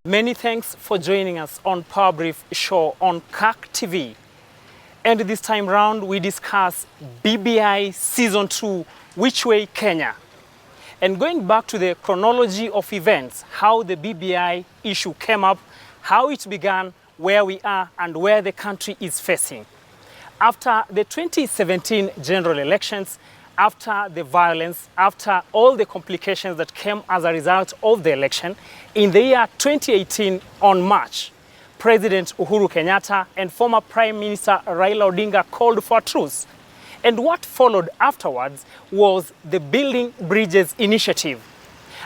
Many thanks for joining us on Powerbrief show on CAC TV. And this time round, we discuss BBI Season 2, Which Way Kenya? And going back to the chronology of events, how the BBI issue came up, how it began, where we are, and where the country is facing. After the 2017 general elections, after the violence, after all the complications that came as a result of the election, in the year 2018 on March, President Uhuru Kenyatta and former Prime Minister Raila Odinga called for a truce. And what followed afterwards was the Building Bridges initiative.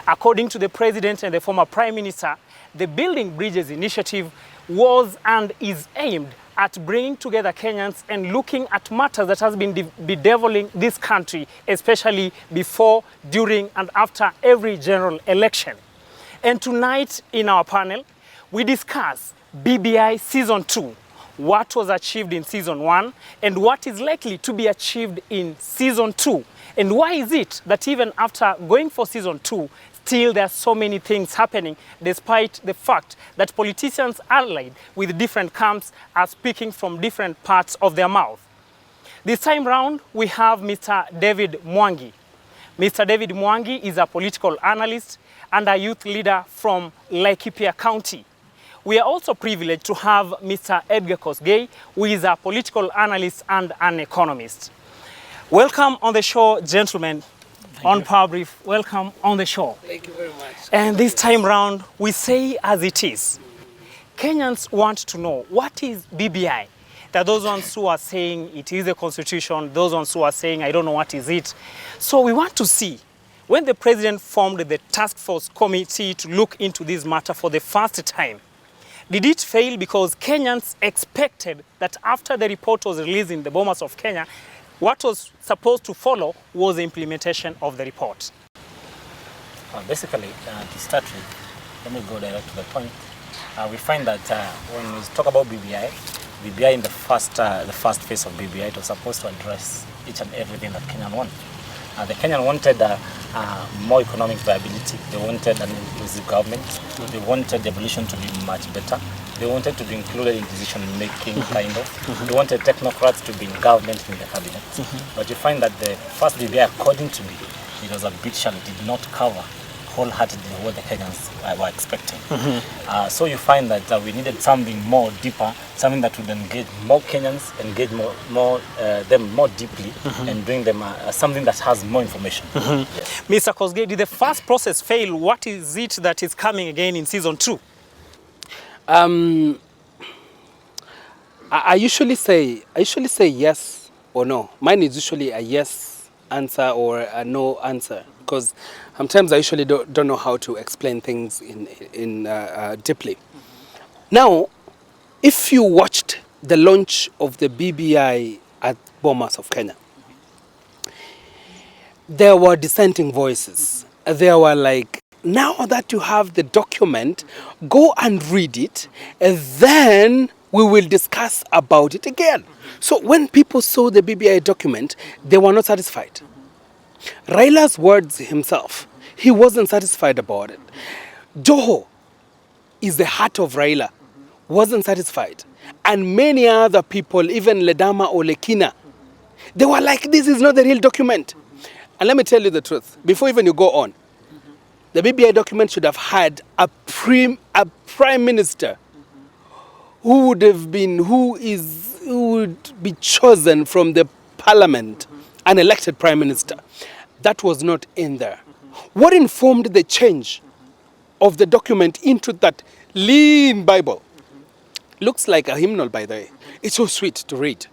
According to the President and the former Prime Minister, the Building Bridges initiative was and is aimed at bringing together Kenyans and looking at matters that has been bedeviling this country, especially before, during, and after every general election. And tonight in our panel, we discuss BBI Season 2, what was achieved in Season 1, and what is likely to be achieved in Season 2. And why is it that even after going for Season 2, still there are so many things happening, despite the fact that politicians allied with different camps are speaking from different parts of their mouth. This time round, we have Mr. David Mwangi. Mr. David Mwangi is a political analyst and a youth leader from Laikipia County. We are also privileged to have Mr. Edgar Kosgei, who is a political analyst and an economist. Welcome on the show, gentlemen. On Powerbrief, welcome on the show. Thank you very much. And this time round, we say as it is. Kenyans want to know, what is BBI? There are those ones who are saying it is a constitution, those ones who are saying, I don't know what is it. So we want to see, when the president formed the task force committee to look into this matter for the first time, did it fail because Kenyans expected that after the report was released in the Bomas of Kenya, what was supposed to follow was the implementation of the report? Basically, to start with, let me go direct to the point. We find that when we talk about BBI in the first phase of BBI, it was supposed to address each and everything that Kenyan wanted. The Kenyan wanted more economic viability. They wanted an inclusive government. They wanted devolution to be much better. They wanted to be included in decision-making, kind of. They wanted technocrats to be in government, in the cabinet. But you find that the first BBI, according to me, it was a bit shallow. It did not cover wholeheartedly what the Kenyans were expecting. So you find that we needed something more deeper, something that would engage more Kenyans, engage them more deeply, and bring them something that has more information. Yes. Mr. Kosgei, did the first process fail? What is it that is coming again in Season 2? I usually say yes or no. Mine is usually a yes answer or a no answer, because sometimes I usually don't know how to explain things in deeply. Now, if you watched the launch of the BBI at Bomas of Kenya, there were dissenting voices. There were like, now that you have the document, go and read it, and then we will discuss about it again. So when people saw the BBI document, they were not satisfied. Raila's words himself, he wasn't satisfied about it. Joho is the heart of Raila, wasn't satisfied. And many other people, even Ledama or Lekina, they were like, this is not the real document. And let me tell you the truth, before even you go on, the BBI document should have had a prime minister who would be chosen from the parliament, an elected prime minister. That was not in there. What informed the change of the document into that lean Bible? Looks like a hymnal, by the way. It's so sweet to read.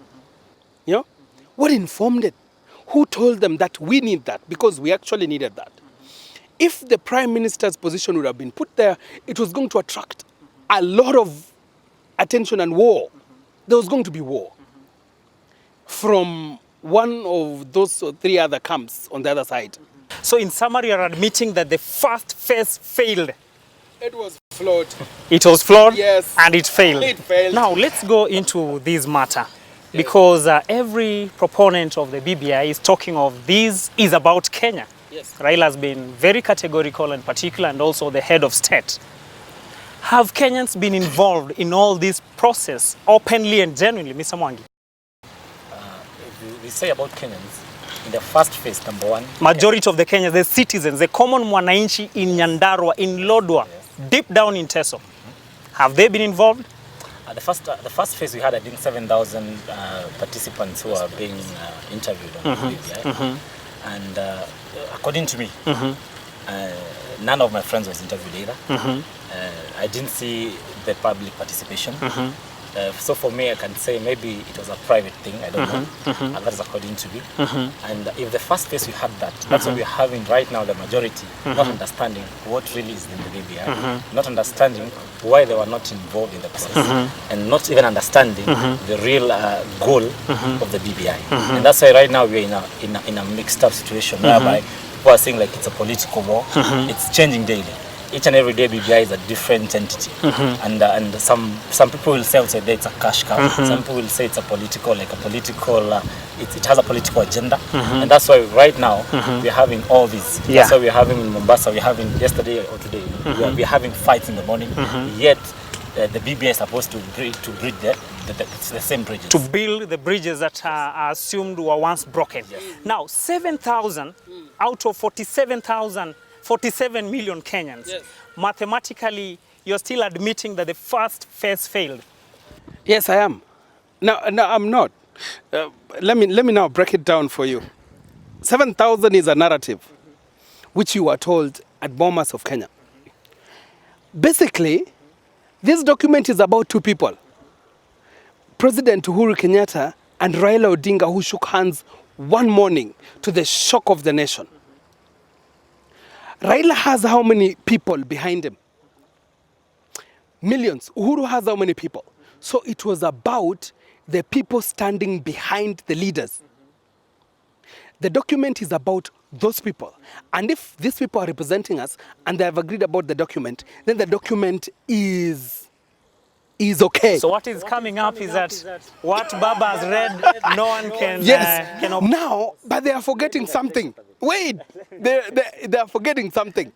You know? What informed it? Who told them that we need that? Because we actually needed that. If the prime minister's position would have been put there, it was going to attract a lot of attention and war. There was going to be war from one of those three other camps on the other side. So in summary, you're admitting that the first phase failed. It was flawed. It was flawed, yes, and it failed. It failed. Now let's go into this matter, because every proponent of the BBI is talking of this is about Kenya. Yes. Raila has been very categorical and particular, and also the head of state. Have Kenyans been involved in all this process openly and genuinely, Mr. Mwangi? If we say about Kenyans, in the first phase, number one, Majority of the Kenyans, the citizens, the common mwananchi in Nyandarua, in Lodwar, deep down in Teso, have they been involved? the first phase we had, I think 7,000 participants who are being interviewed on BBI. And according to me, none of my friends was interviewed either. I didn't see the public participation. So for me, I can say maybe it was a private thing, I don't know. And that is according to me. And if the first phase we had that, that's what we're having right now, the majority, not understanding what really is in the BBI, not understanding why they were not involved in the process, and not even understanding the real goal of the BBI. And that's why right now we're in a mixed up situation whereby people are saying like it's a political war. It's changing daily. Each and every day BBI is a different entity, and some people will say outside there it's a cash cow. Some people will say it's a political, it has a political agenda, and that's why right now we're having all these. That's why we're having in Mombasa, we're having yesterday or today, we're having fights in the morning. Yet the BBI is supposed to bridge the same bridges. To build the bridges that are assumed were once broken. Now 7,000 out of 47 million Kenyans. Mathematically, you're still admitting that the first phase failed. Yes, I am. No, I'm not. Let me now break it down for you. 7,000 is a narrative which you were told at Bomas of Kenya. Basically, this document is about two people. President Uhuru Kenyatta and Raila Odinga, who shook hands one morning to the shock of the nation. Raila has how many people behind him? Millions. Uhuru has how many people? So it was about the people standing behind the leaders. The document is about those people. And if these people are representing us and they have agreed about the document, then the document is okay. So what is coming up is that what Baba has read, no one can... Yes. Now, but they are forgetting something. Wait, they are forgetting something.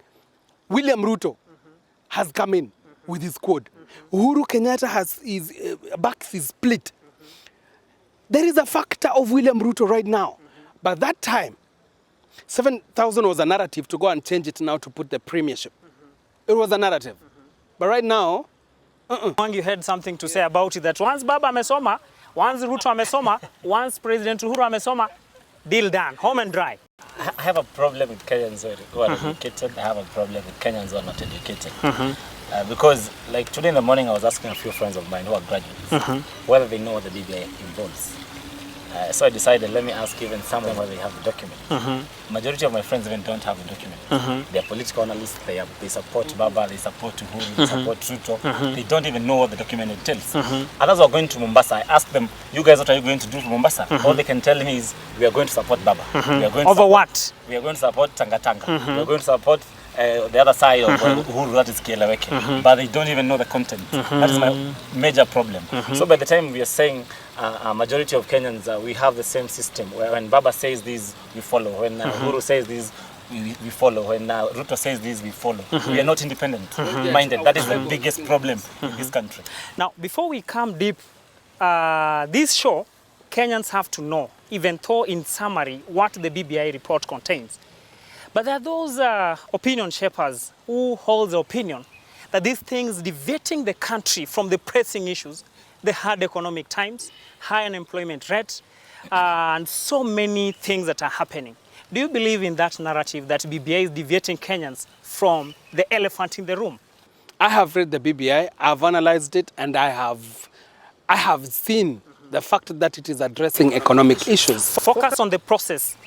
William Ruto has come in with his squad. Uhuru Kenyatta has his backs is split. There is a factor of William Ruto right now. But that time, 7,000 was a narrative to go and change it now to put the premiership. It was a narrative. But right now, You had something to say about it, that once Baba amesoma, once Ruto amesoma, once President Uhuru amesoma, deal done, home and dry. I have a problem with Kenyans who are educated. I have a problem with Kenyans who are not educated. Because like today in the morning, I was asking a few friends of mine who are graduates whether they know what the BBI involves. So I decided, let me ask even some of them whether they have the document. Majority of my friends even don't have the document. They are political analysts, they support Baba, they support Uhuru, they support Ruto. They don't even know what the document entails. Others are going to Mombasa. I asked them, you guys, what are you going to do for Mombasa? All they can tell me is, we are going to support Baba. We are going Over what? We are going to support Tanga Tanga. We are going to support the other side of Uhuru, that is Kieleweke. But they don't even know the content. That is my major problem. So by the time we are saying a majority of Kenyans, we have the same system, where when Baba says this, we follow. When Uhuru says this, we follow. When Ruto says this, we follow. We are not independent-minded. That is the biggest problem in this country. Now, before we come deep, this show, Kenyans have to know, even though in summary, what the BBI report contains. But there are those opinion shapers who hold the opinion that these things deviating the country from the pressing issues, the hard economic times, high unemployment rate, and so many things that are happening. Do you believe in that narrative that BBI is deviating Kenyans from the elephant in the room? I have read the BBI, I've analyzed it, and I have seen the fact that it is addressing economic issues. Focus on the process.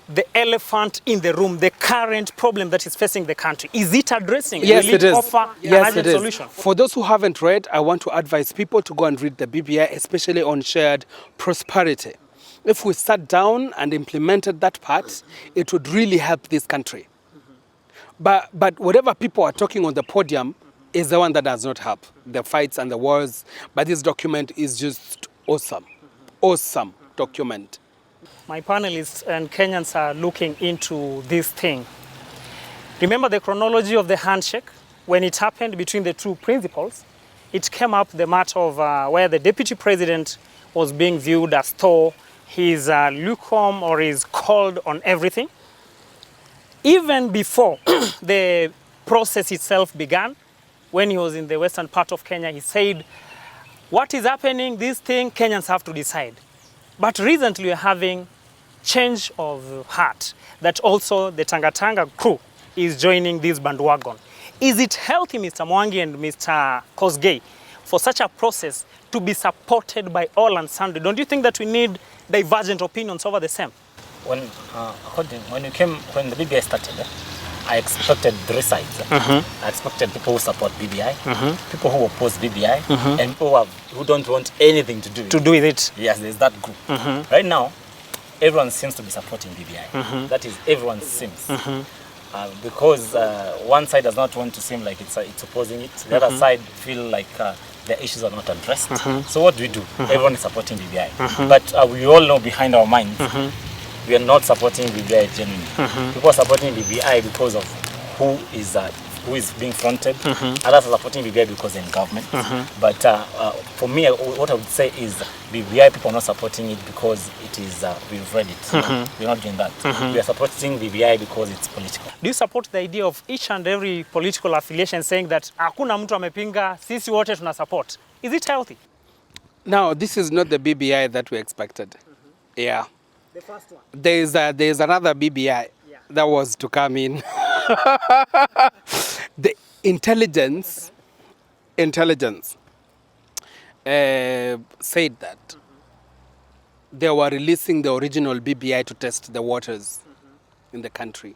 The elephant in the room, the current problem that is facing the country. Is it addressing? Yes, Will it is. Offer Yes, it is. solution? For those who haven't read, I want to advise people to go and read the BBI, especially on shared prosperity. If we sat down and implemented that part, it would really help this country. But whatever people are talking on the podium is the one that does not help. The fights and the wars. But this document is just awesome. Awesome document. My panelists and Kenyans are looking into this thing. Remember the chronology of the handshake? when it happened between the two principals, it came up the matter of where the deputy president was being viewed as though he's lukewarm or is cold on everything. Even before the process itself began, when he was in the western part of Kenya, he said, what is happening, this thing, Kenyans have to decide. But recently we're having change of heart, that also the Tanga crew is joining this bandwagon. Is it healthy, Mr. Mwangi and Mr. Kosgei, for such a process to be supported by all and sundry? Don't you think that we need divergent opinions over the same? When the BBI started, I expected three sides. I expected people who support BBI, people who oppose BBI, and people who don't want anything to do with it. Yes, there's that group. Right now, everyone seems to be supporting BBI. That is, everyone seems. Because one side does not want to seem like it's opposing it. The other side feel like the issues are not addressed. So what do? Everyone is supporting BBI. But we all know behind our minds, we are not supporting BBI genuinely. People are supporting BBI because of who is being fronted. Others are supporting BBI because they're in government. But for me, what I would say is BBI people are not supporting it because it is, we've read it. We're not doing that. We are supporting BBI because it's political. Do you support the idea of each and every political affiliation saying that hakuna mtu amepinga, sisi wote tuna support? Is it healthy? Now, this is not the BBI that we expected. Yeah. The first one. There's another BBI that was to come in. The intelligence said that they were releasing the original BBI to test the waters in the country.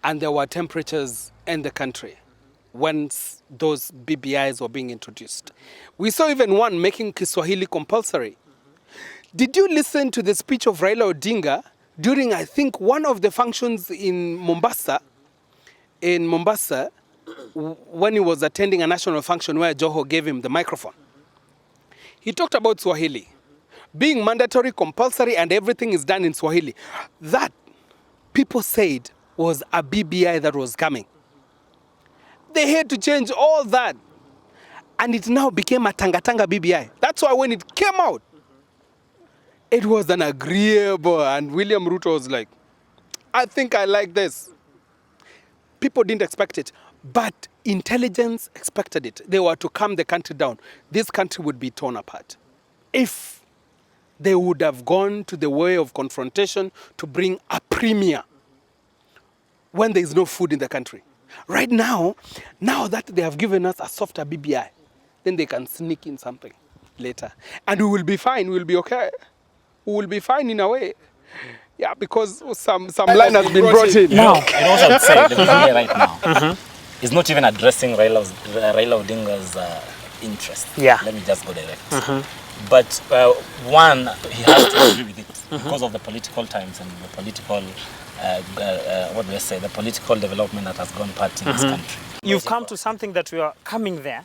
And there were temperatures in the country when those BBIs were being introduced. We saw even one making Kiswahili compulsory. Did you listen to the speech of Raila Odinga during, I think, one of the functions in Mombasa, when he was attending a national function where Joho gave him the microphone? He talked about Swahili being mandatory, compulsory, and everything is done in Swahili. That, people said, was a BBI that was coming. They had to change all that. And it now became a Tanga BBI. That's why when it came out, it was an agreeable, and William Ruto was like, I think I like this. People didn't expect it, but intelligence expected it. They were to calm the country down. This country would be torn apart if they would have gone to the way of confrontation to bring a premier when there is no food in the country. Right now that they have given us a softer BBI, then they can sneak in something later. And we will be fine, we will be okay. We will be fine in a way. Yeah, because some line has been brought in. Now, and also I would say the BBI right now is not even addressing Raila Odinga's interest. Yeah. Let me just go direct. But one, he has to agree with it because of the political times and the political, the political development that has gone part in this country. You've come to something that we are coming there,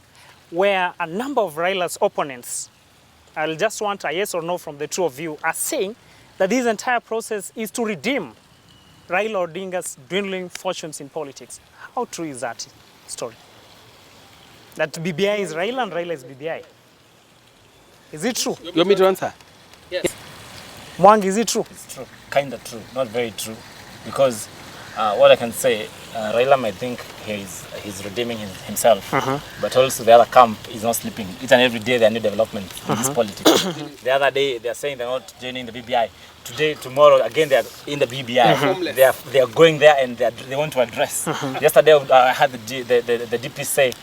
where a number of Raila's opponents, I'll just want a yes or no from the two of you, are saying that this entire process is to redeem Raila Odinga's dwindling fortunes in politics. How true is that story? That BBI is Raila and Raila is BBI? Is it true? You want me to answer? Yes. Mwangi, is it true? It's true. Kind of true. Not very true. Because what I can say, Raila might think he's redeeming himself, but also the other camp is not sleeping. Each and every day there are new developments in this politics. The other day they are saying they're not joining the BBI. Today, tomorrow, again they are in the BBI. They are going there and they want to address. Yesterday I had the DP say,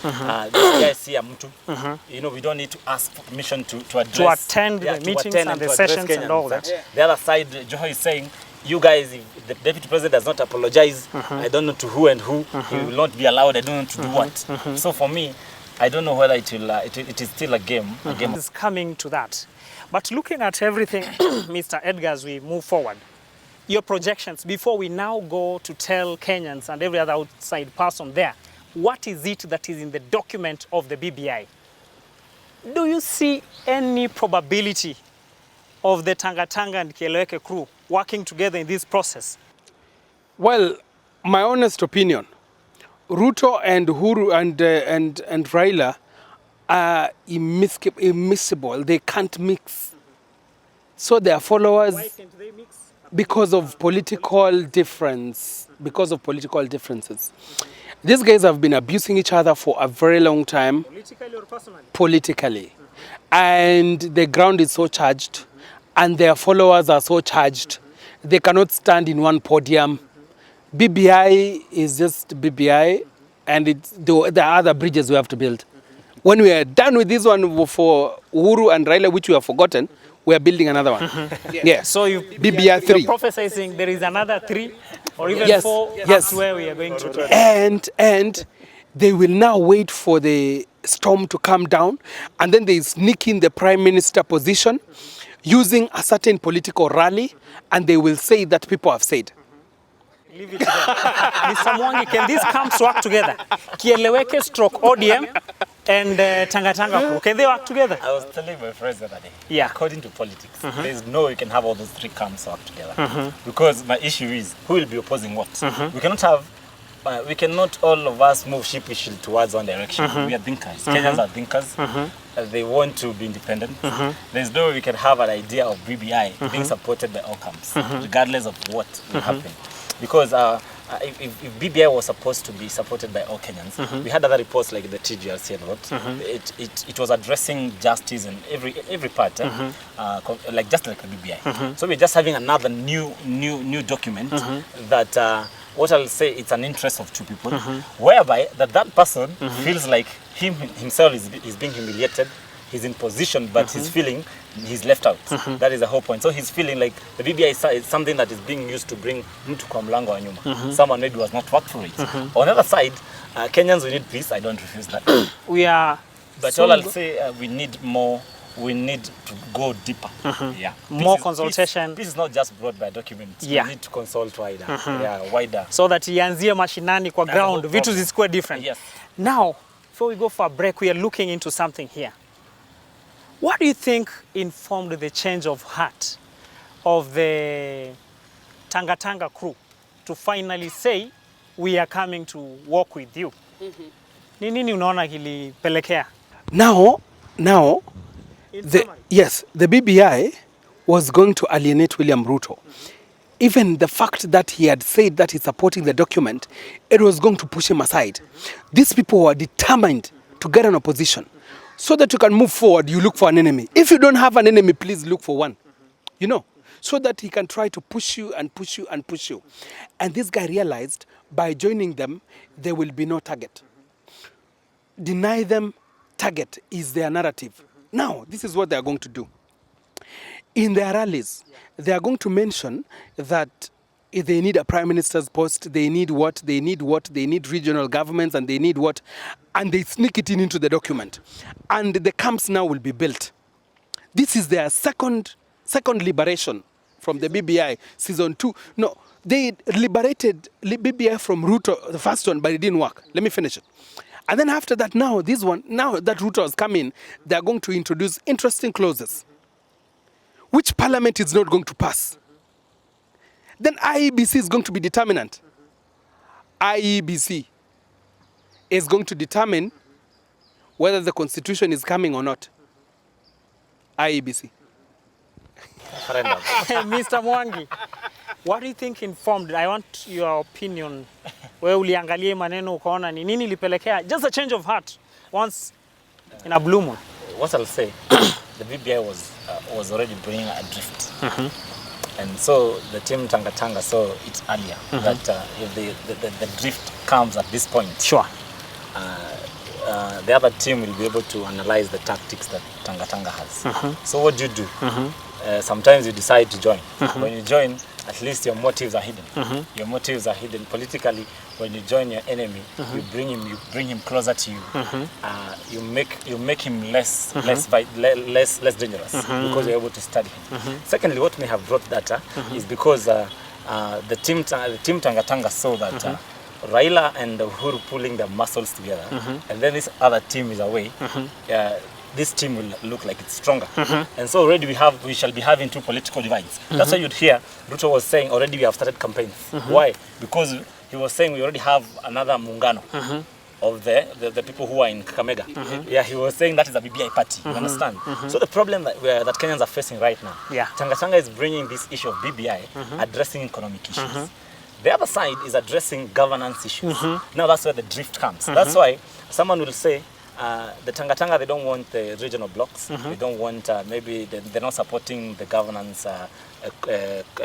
you know, we don't need to ask for permission to address. To attend the meetings and the sessions and all that. The other side, Joho is saying, you guys, if the deputy president does not apologize, I don't know to who and who, he will not be allowed, I don't know to do what. So for me, I don't know whether it will, it is still a game. It's coming to that. But looking at everything, Mr. Edgar, as we move forward, your projections, before we now go to tell Kenyans and every other outside person there, what is it that is in the document of the BBI? Do you see any probability of the Tanga and Kieleweke crew working together in this process? Well, my honest opinion, Ruto and Uhuru and Raila are immiscible. They can't mix. So their followers, Why can't they mix? because of political difference, because of political differences. These guys have been abusing each other for a very long time, Politically or personally? politically. And the ground is so charged, and their followers are so charged. They cannot stand in one podium. BBI is just BBI, and there are other bridges we have to build. When we are done with this one for Uhuru and Raila, which we have forgotten, we are building another one. Yeah. So BBI 3. you're prophesizing there is another 3 or even Yes, 4. yes. That's where we are going to do. And they will now wait for the storm to come down, and then they sneak in the prime minister position using a certain political rally, and they will say that people have said. Leave it there. Mr. Mwangi, can these camps work together? Kieleweke stroke ODM and Tanga crew. Can they work together? I was telling my friends the other day, Yeah. according to politics, there's no way you can have all those 3 camps work together. Because my issue is, who will be opposing what? We cannot have, we cannot all of us move sheepishly towards one direction. We are thinkers. Kenyans are thinkers. They want to be independent. There's no way we can have an idea of BBI being supported by all camps, regardless of what will happen. Because if BBI was supposed to be supported by all Kenyans, we had other reports like the TGRC and what. It was addressing justice in every part, like just like the BBI. So we're just having another new document that what I'll say, it's an interest of 2 people, whereby that person feels like himself is being humiliated. He's in position, but he's feeling he's left out. That is the whole point. So he's feeling like the BBI is something that is being used to bring him to kwa mlango wa nyuma. Someone maybe was not worked for it. On the other side, Kenyans, we need peace. I don't refuse that. We are. But all I'll say, we need more. We need to go deeper. Yeah. More consultation. Peace is not just brought by documents. Yeah. We need to consult wider. Yeah, wider. So that ianzie mashinani kwa ground, the whole vitu zisikuwe different. Yes. Now, before we go for a break, we are looking into something here. What do you think informed the change of heart of the Tanga crew to finally say, we are coming to work with you? Ni nini unaona kilipelekea? Now, In summary. the BBI was going to alienate William Ruto. Even the fact that he had said that he's supporting the document, it was going to push him aside. These people were determined to get an opposition. So that you can move forward, you look for an enemy. If you don't have an enemy, please look for one. You know, so that he can try to push you and push you and push you. And this guy realized by joining them, there will be no target. Deny them target is their narrative. Now, this is what they are going to do. In their rallies, they are going to mention that if they need a prime minister's post, they need what, they need regional governments, and they need what, and they sneak it into the document. And the camps now will be built. This is their second liberation from the BBI, season 2. No, they liberated BBI from Ruto, the first one, but it didn't work. Let me finish it. And then after that, now this one, now that Ruto has come in, they are going to introduce interesting clauses, which parliament is not going to pass. Then IEBC is going to be determinant. IEBC is going to determine whether the constitution is coming or not. IEBC. Mr. Mwangi, what do you think informed? I want your opinion. Wewe uliangalia maneno ukaona ni nini lipelekea? Just a change of heart once in a blue moon. What I'll say, the BBI was already bringing a drift. And so the team Tanga saw it earlier that if the drift comes at this point, Sure. The other team will be able to analyze the tactics that Tanga has. So what do? Sometimes you decide to join. When you join, at least your motives are hidden. Your motives are hidden politically. When you join your enemy, you bring him closer to you. You make him less dangerous because you're able to study him. Secondly, what may have brought that is because the team Tanga saw that Raila and Uhuru pulling their muscles together, and then this other team is away. This team will look like it's stronger. And so already we shall be having 2 political divides. That's why you'd hear Ruto was saying already we have started campaigns. Why? Because he was saying we already have another muungano of the people who are in Kakamega. Yeah, he was saying that is a BBI party, you understand? So the problem that Kenyans are facing right now, Changa is bringing this issue of BBI, addressing economic issues. The other side is addressing governance issues. Now that's where the drift comes. That's why someone will say, the Tanga, they don't want the regional blocks. They don't want, maybe they're not supporting the governance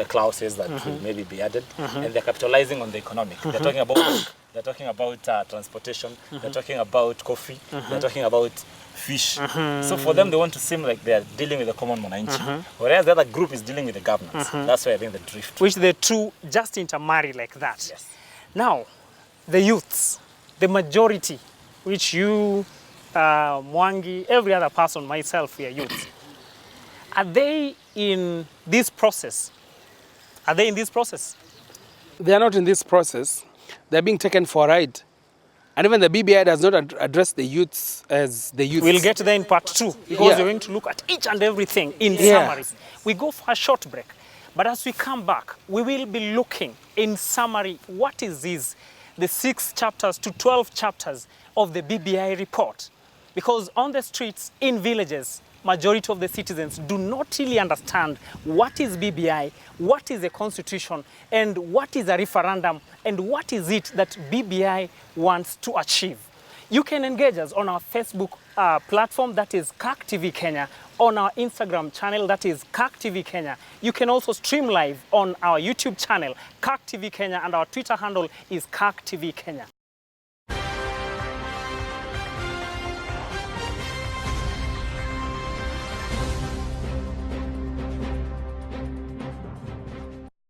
clauses that will maybe be added. And they're capitalizing on the economic. They're talking about work, they're talking about transportation, they're talking about coffee, they're talking about fish. So for them, they want to seem like they're dealing with the common mwananchi, whereas the other group is dealing with the governance. That's why I think the drift. Which the two just intermarry like that. Yes. Now, the youths, the majority, which you, Mwangi, every other person, myself, we are youths. Are they in this process? Are they in this process? They are not in this process. They're being taken for a ride. And even the BBI does not address the youths as the youths. We'll get there in part 2 because we're going to look at each and everything in summaries. We go for a short break. But as we come back, we will be looking in summary, what is this? The 6 chapters to 12 chapters of the BBI report. Because on the streets, in villages, majority of the citizens do not really understand what is BBI, what is the constitution, and what is a referendum, and what is it that BBI wants to achieve. You can engage us on our Facebook platform, that is CAC TV Kenya, on our Instagram channel, that is CAC TV Kenya. You can also stream live on our YouTube channel, CAC TV Kenya, and our Twitter handle is CAC TV Kenya.